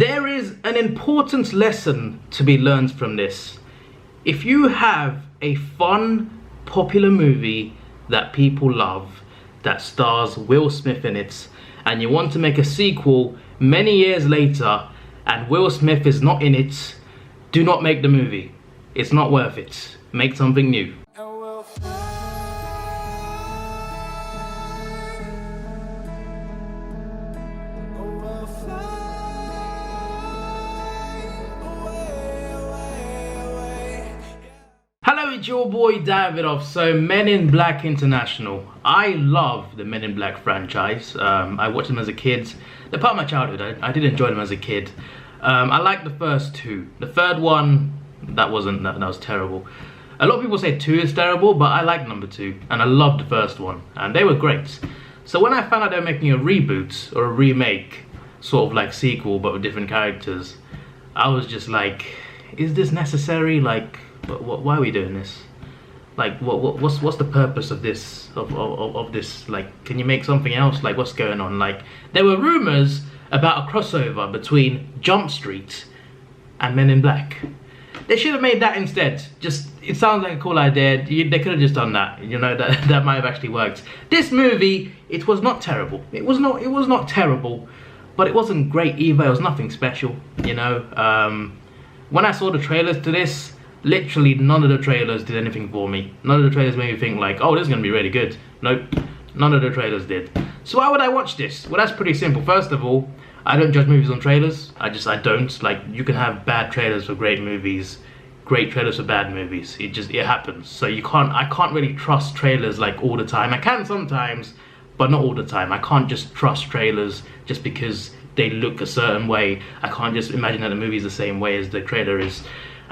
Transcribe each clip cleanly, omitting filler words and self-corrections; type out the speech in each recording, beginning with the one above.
There is an important lesson to be learned from this. If you have a fun, popular movie that people love, that stars Will Smith in it, and you want to make a sequel many years later, and Will Smith is not in it, do not make the movie. It's not worth it. Make something new. Hello, it's your boy Davidoff. So, Men in Black International. I love the Men in Black franchise. I watched them as a kid. They're part of my childhood. I did enjoy them as a kid. I liked the first two. The third one, that was terrible. A lot of people say 2 is terrible, but I like number 2, and I loved the first one, and they were great. So when I found out they were making a reboot or a remake, sort of like sequel but with different characters, I was just like, is this necessary? Like, why are we doing this? Like, what's the purpose of this? Of this? Like, can you make something else? Like, what's going on? Like, there were rumors about a crossover between Jump Street and Men in Black. They should have made that instead. It sounds like a cool idea. They could have just done that. You know, that might have actually worked. This movie, it was not terrible. It was not terrible, but it wasn't great either. It was nothing special. You know, when I saw the trailers to this, literally none of the trailers did anything for me. None of the trailers made me think like, oh, this is gonna be really good. Nope, none of the trailers did. So why would I watch this? Well, that's pretty simple. First of all, I don't judge movies on trailers. I don't. Like, you can have bad trailers for great movies, great trailers for bad movies. It happens. So I can't really trust trailers like all the time. I can sometimes, but not all the time. I can't just trust trailers just because they look a certain way. I can't just imagine that the movie is the same way as the trailer is.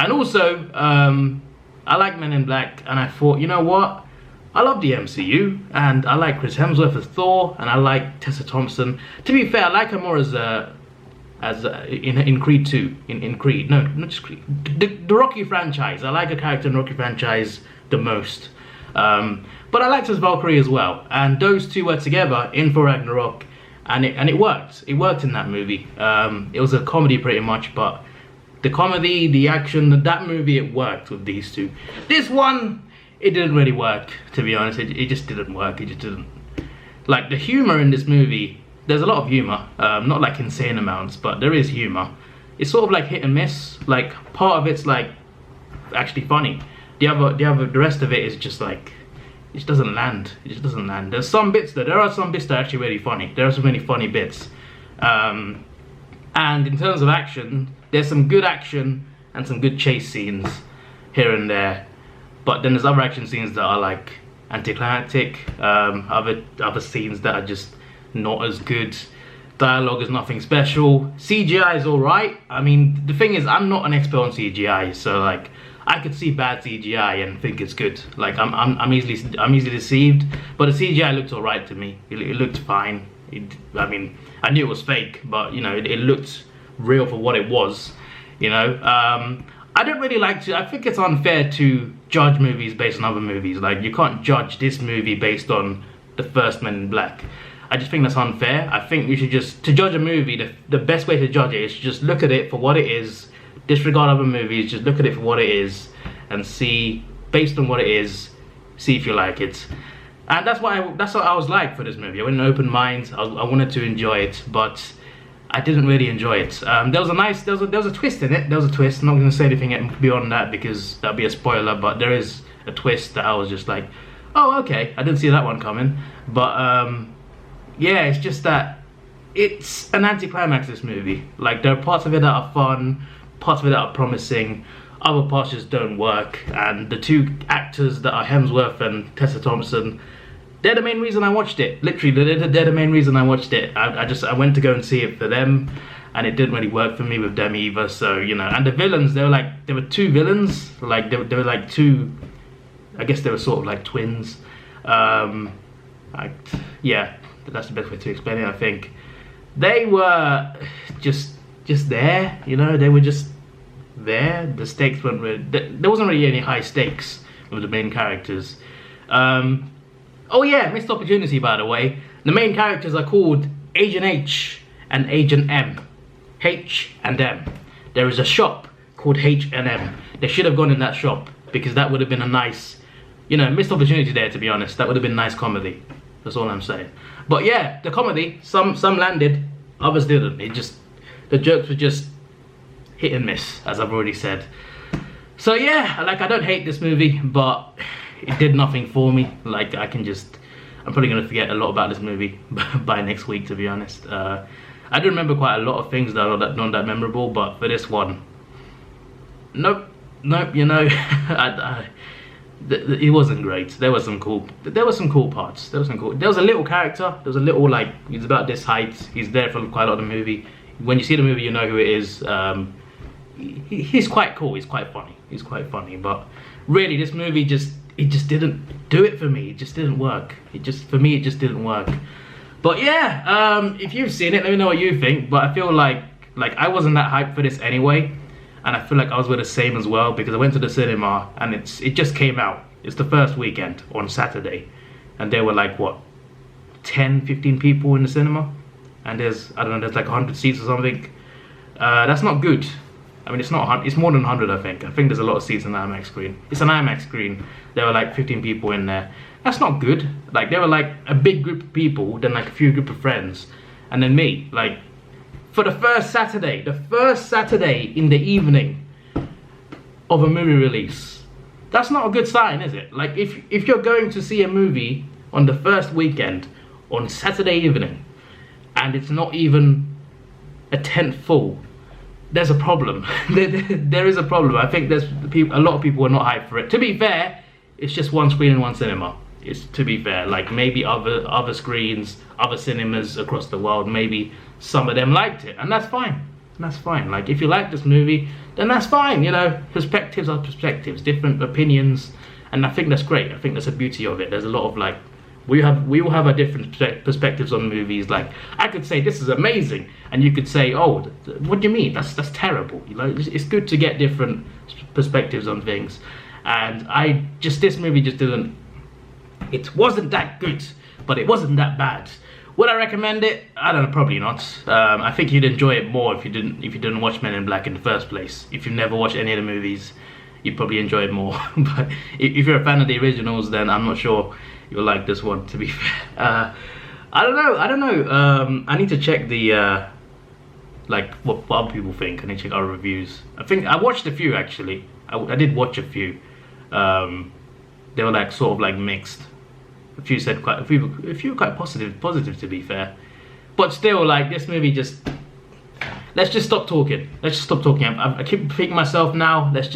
And also, I like Men in Black, and I thought, you know what? I love the MCU, and I like Chris Hemsworth as Thor, and I like Tessa Thompson. To be fair, I like her more in Creed 2. In Creed, no, not just Creed. The Rocky franchise. I like her character in the Rocky franchise the most. But I liked her as Valkyrie as well, and those two were together in Thor Ragnarok, and it worked. It worked in that movie. It was a comedy pretty much, but the comedy, the action, that movie, it worked with these two. This one, it didn't really work, to be honest. It just didn't work. It just didn't. Like, the humor in this movie, there's a lot of humor. Not like insane amounts, but there is humor. It's sort of like hit and miss. Like, part of it's like actually funny. The rest of it is just like, it just doesn't land. It just doesn't land. There's some bits though. There are some bits that are actually really funny. There are some really funny bits. And in terms of action, there's some good action and some good chase scenes here and there. But then there's other action scenes that are like anticlimactic. Other scenes that are just not as good. Dialogue is nothing special. CGI is alright. I mean, the thing is, I'm not an expert on CGI, so like, I could see bad CGI and think it's good. Like, I'm easily deceived. But the CGI looked alright to me. It looked fine. I mean, I knew it was fake, but you know, it looked real for what it was. You know, I don't really like to. I think it's unfair to judge movies based on other movies. Like, you can't judge this movie based on the first Men in Black. I just think that's unfair. I think you should just, to judge a movie, the best way to judge it is to just look at it for what it is. Disregard other movies, just look at it for what it is and see, based on what it is, see if you like it. And that's what I was like for this movie. I went in an open mind. I wanted to enjoy it, but I didn't really enjoy it. There was a twist in it. There was a twist. I'm not going to say anything beyond that because that'd be a spoiler, but there is a twist that I was just like, oh, okay, I didn't see that one coming. But yeah, it's just that it's an anticlimax, this movie. Like, there are parts of it that are fun, parts of it that are promising, other parts just don't work, and the two actors that are Hemsworth and Tessa Thompson, they're the main reason I watched it. Literally, they're the main reason I watched it. I went to go and see it for them, and it didn't really work for me with them either. So, you know, and the villains, there were 2 villains. Like, there were like 2, I guess they were sort of like twins. Yeah, that's the best way to explain it, I think. They were just there, you know, they were just there. The stakes weren't really, there wasn't really any high stakes with the main characters. Oh yeah, missed opportunity, by the way. The main characters are called Agent H and Agent M. H&M. There is a shop called H&M. They should have gone in that shop, because that would have been a nice, you know, missed opportunity there, to be honest. That would have been nice comedy. That's all I'm saying. But yeah, the comedy, some landed, others didn't. The jokes were just hit and miss, as I've already said. So yeah, like, I don't hate this movie, but it did nothing for me. Like, I'm probably gonna forget a lot about this movie by next week, to be honest. I do remember quite a lot of things that are not that memorable, but for this one, nope, you know, it wasn't great. There was some cool parts. There was a little character. There was a little, like, he's about this height. He's there for quite a lot of the movie. When you see the movie, you know who it is. He's quite cool. He's quite funny. But really, this movie just didn't do it for me. It just didn't work. For me, it just didn't work. But yeah, if you've seen it, let me know what you think. But I feel like I wasn't that hyped for this anyway. And I feel like I was with the same as well, because I went to the cinema and it just came out. It's the first weekend on Saturday, and there were like, what, 10, 15 people in the cinema, and there's like 100 seats or something. That's not good. I mean, it's not. It's more than 100, I think. I think there's a lot of seats on the IMAX screen. It's an IMAX screen. There were like 15 people in there. That's not good. Like, there were like a big group of people, then like a few group of friends, and then me. Like, for the first Saturday in the evening of a movie release, that's not a good sign, is it? Like, if you're going to see a movie on the first weekend on Saturday evening, and it's not even a tenth full, there's a problem. there is a problem. I think a lot of people are not hyped for it. To be fair, it's just one screen in one cinema. It's, to be fair, like, maybe other screens, other cinemas across the world, maybe some of them liked it, and that's fine. Like, if you like this movie, then that's fine. You know, perspectives are perspectives, different opinions, and I think that's great. I think that's the beauty of it. There's a lot of, like, we all have our different perspectives on movies. Like, I could say this is amazing, and you could say, oh, what do you mean? That's terrible. You know, it's good to get different perspectives on things, and this movie just didn't. It wasn't that good, but it wasn't that bad. Would I recommend it? I don't know, probably not. I think you'd enjoy it more if you didn't watch Men in Black in the first place. If you've never watched any of the movies, you'd probably enjoy it more. But if you're a fan of the originals, then I'm not sure you'll like this one, to be fair. I don't know. I need to check the like what other people think. I need to check our reviews. I think I watched a few, actually. I did watch a few. They were like sort of like mixed. A few were quite positive, to be fair. But still, like, this movie let's just stop talking. I keep repeating myself now. Let's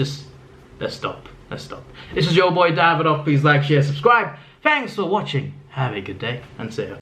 stop. This is your boy Davidoff. Please like, share, subscribe. Thanks for watching. Have a good day, and see ya.